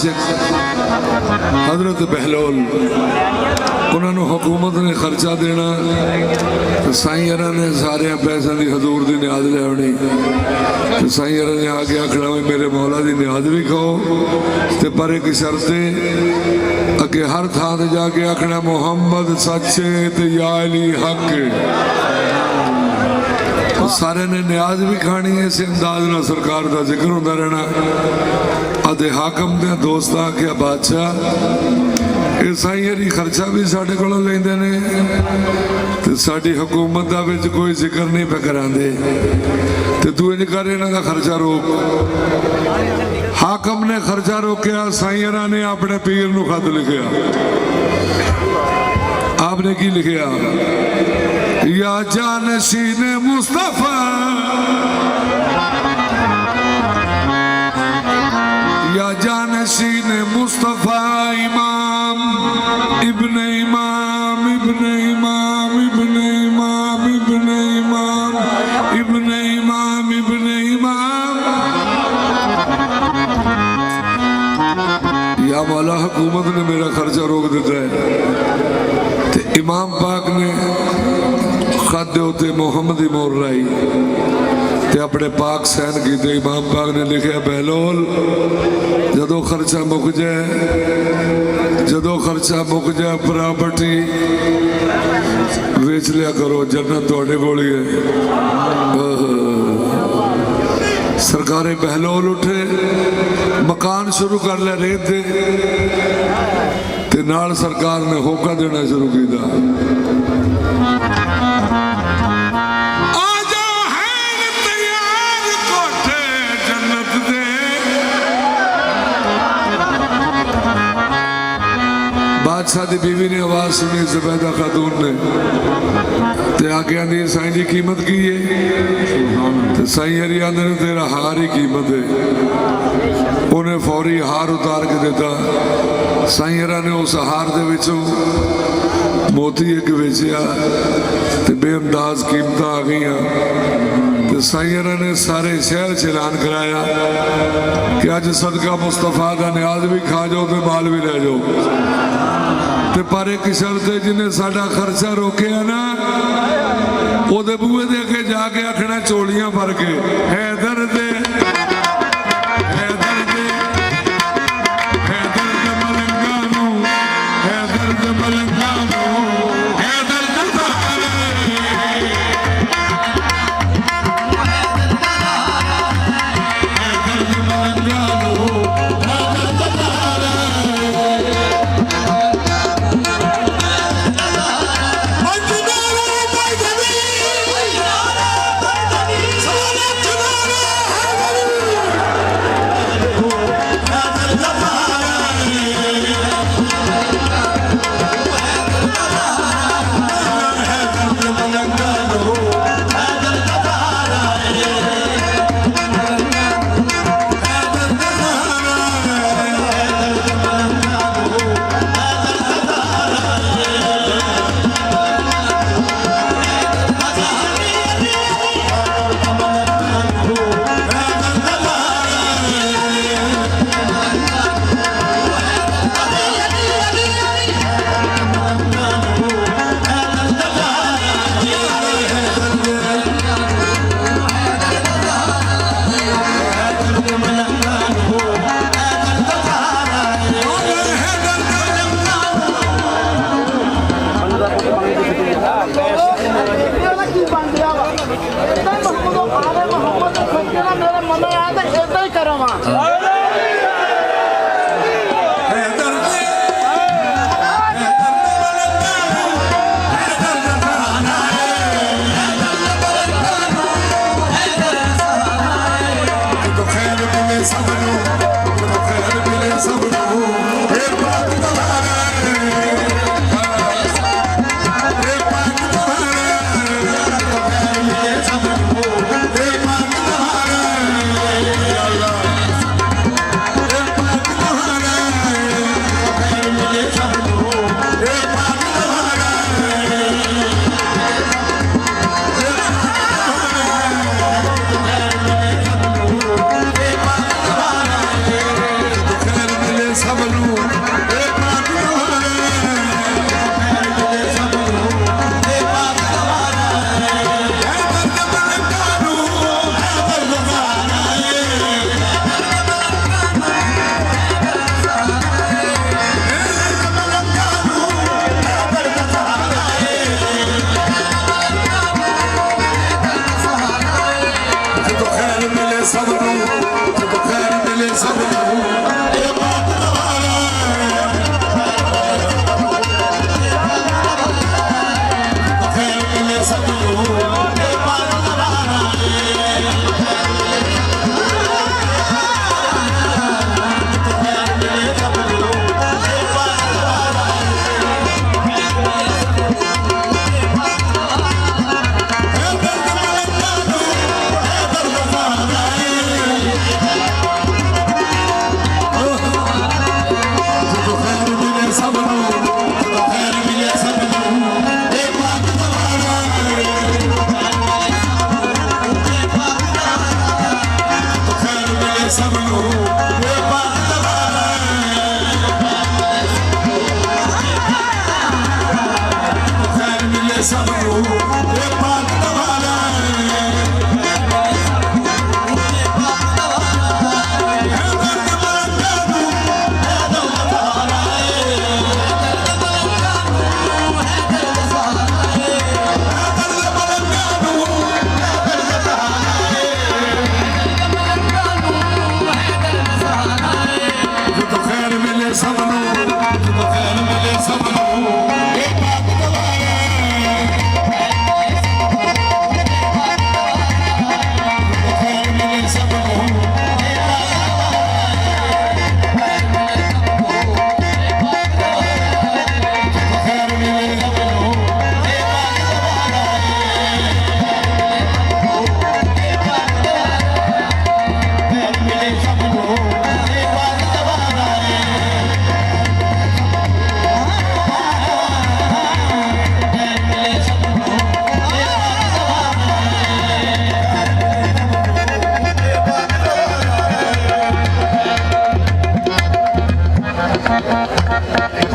आशिक हजरत बहलोल उन्होंने हुकूमत ने खर्चा देना तो साईं अरा ने सारे पैसों की हजूर की न्याज लियानी तो साईं अरा ने आके आखना मेरे मौला की न्याज भी खाओ तो पर एक शर्त अगे हर थान से जाके आखना मुहम्मद सच्चे ते या अली हक सारे ने न्याज भी खानी है। इस अंदाज में सरकार का जिक्र होता रहना अदे हाकम दे दोस्त आख्या बादशाह ये साईं अरी खर्चा भी साढ़े को लेंदे ने ते साडी हुकूमत दा विच कोई जिक्र नहीं पे करांदे ते तू इंज कर इन्हां दा खर्चा रोक। हाकम ने खर्चा रोकया साईं अरा ने अपने पीर नूं खत लिखिया। आपने की लिखिया या जानशीन मुस्तफा या जानशीन मुस्तफा इमाम इब्ने इमाम इब्ने इमाम इब्ने इमाम इब्ने इमाम इब्ने इमाम इब्ने इमाम या मौला हुकूमत ने मेरा खर्चा रोक दिता है। ते इमाम पाक ने खत दे उत्ते मुहम्मद दी मोहर लाई ते अपने पाक सहन कीते। इमाम पाक ने लिखा बहलोल जदों खर्चा मुक जाए प्रॉपर्टी वेच लिया करो जन्नत तुहाडे कोल ही है। सरकारे बहलोल उठे मकान शुरू कर लिया रेत दे ते नाल सरकार ने होका देना शुरू किया। बादशाह की बीवी ने आवाज सुनी ज़ुबैदा खातून ने ते आके आंदी साईं जी कीमत की है ते साईं अरी आंदे ने तेरा हार ही कीमत है। उन्हें फौरी हार उतार के देता। साईं अरा ने उस हार दे विचों मोती एक वेचिया ते बेअंदाज कीमत आ गई। तो साईं अरा ने सारे शहर च ऐलान कराया कि अज सदका मुस्तफा का न्याज भी खा जाओ तो माल भी ले जाओ। ते पर एक शर्त जिन्हें साडा खर्चा रोकया ना ओदे बूहे दे अगे जाके आखना चोलियां भर के हैदर दे मलंगा नूं हैदर दे मलंगा नूं हैदर दे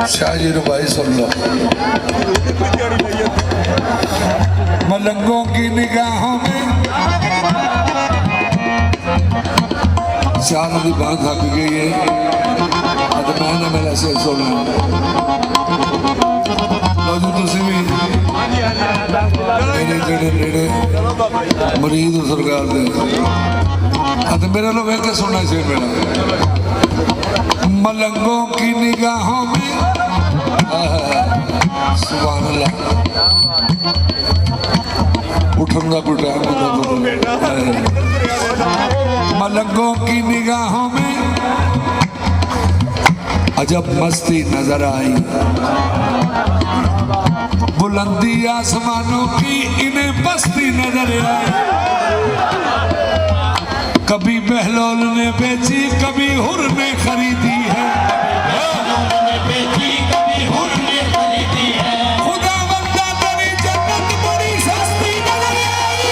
शाह जी रुबाई सुन लो। मलंगों की निगाहों में चार की बात थक गई है। अब मैंने मेरा सिर सुना लो जी, तुम भी मेरे जेड़े नेड़े मरीज हो सरकार दे अब मेरे लो वेख के सुनना चाहिए मेरा। मलंगों की निगाहों में सुभान अल्लाह उठन का कोई टाइम होता। मलंगों की निगाहों में अजब मस्ती नजर आई, बुलंदी आसमानों की इन्हें बस्ती नजर आई। कभी बहलोल ने बेची कभी हुर ने खरीदी है, खुदा बंदा तेरी जन्नत बड़ी सस्ती नजर आई।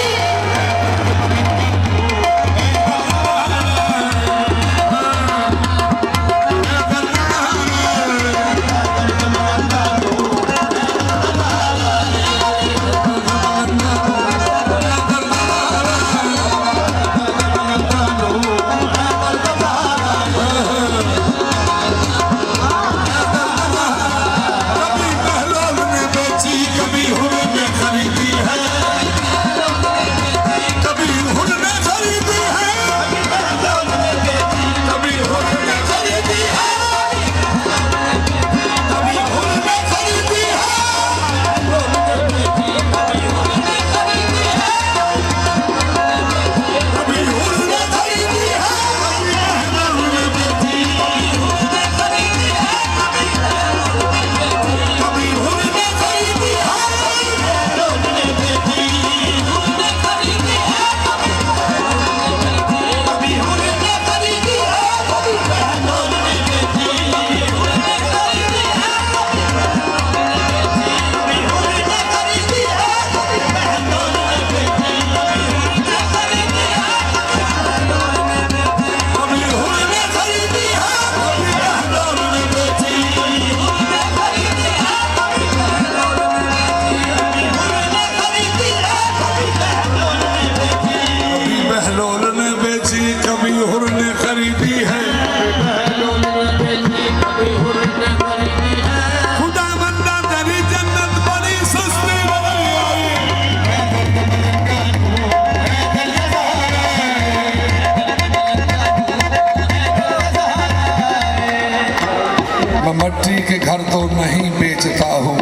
मट्टी के घर तो नहीं बेचता हूँ,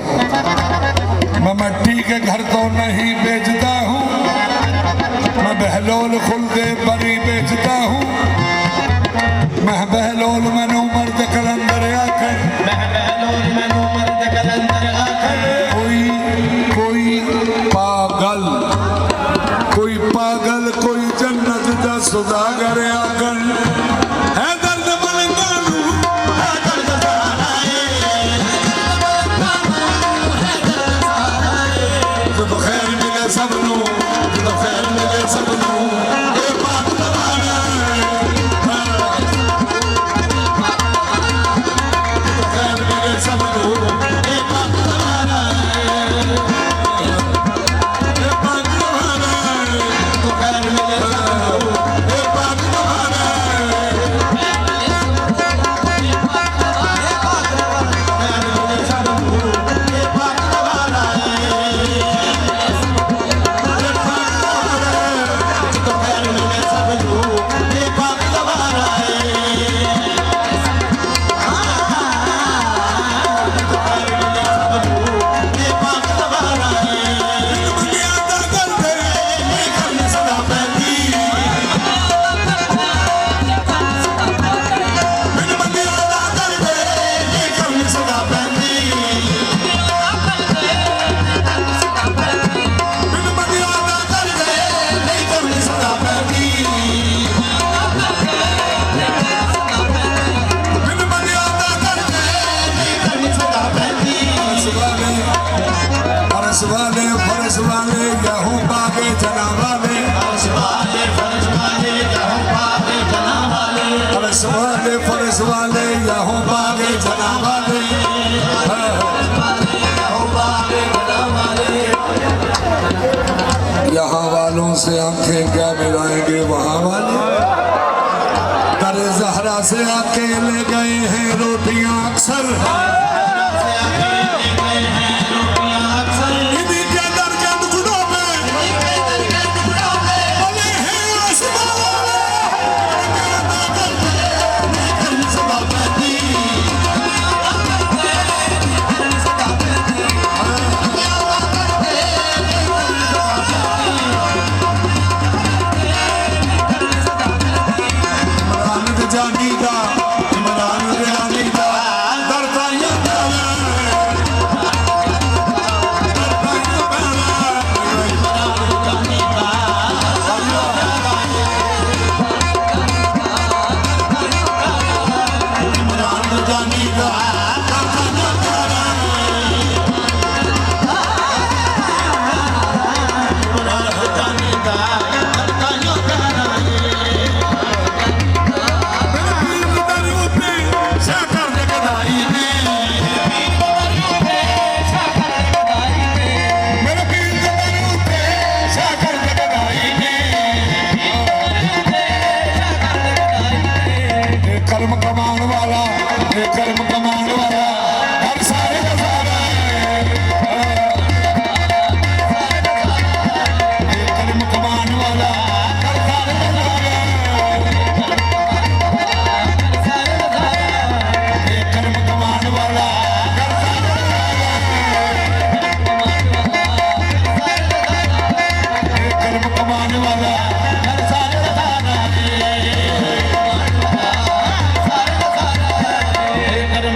मैं मट्टी के घर तो नहीं बेचता हूँ, मैं बहलोल खुलदे बरी बेचता हूँ। मैं बहलोल मैनू मर्द कलंदर आखर, कोई पागल कोई जन्नत दा सौदागर आखर। है दर्द मलंगानू तो खैर मिले सबनू, तो खैर मिले सबनू। से आके ले गए हैं रोटियां अक्सर इन्हीं के दर्जन गुणों में बने हैं आसमान जानी दा इमरान रियानी दा दरताइयां इमरान जानी दा कर्म कमाने वाला कर्म कमाने वाला हर सारे का सारा कर्म कमाने वाला हर सारे का सारा कर्म कमाने वाला हर सारे कर्म कमाने वाला हर सारे का सारा कर्म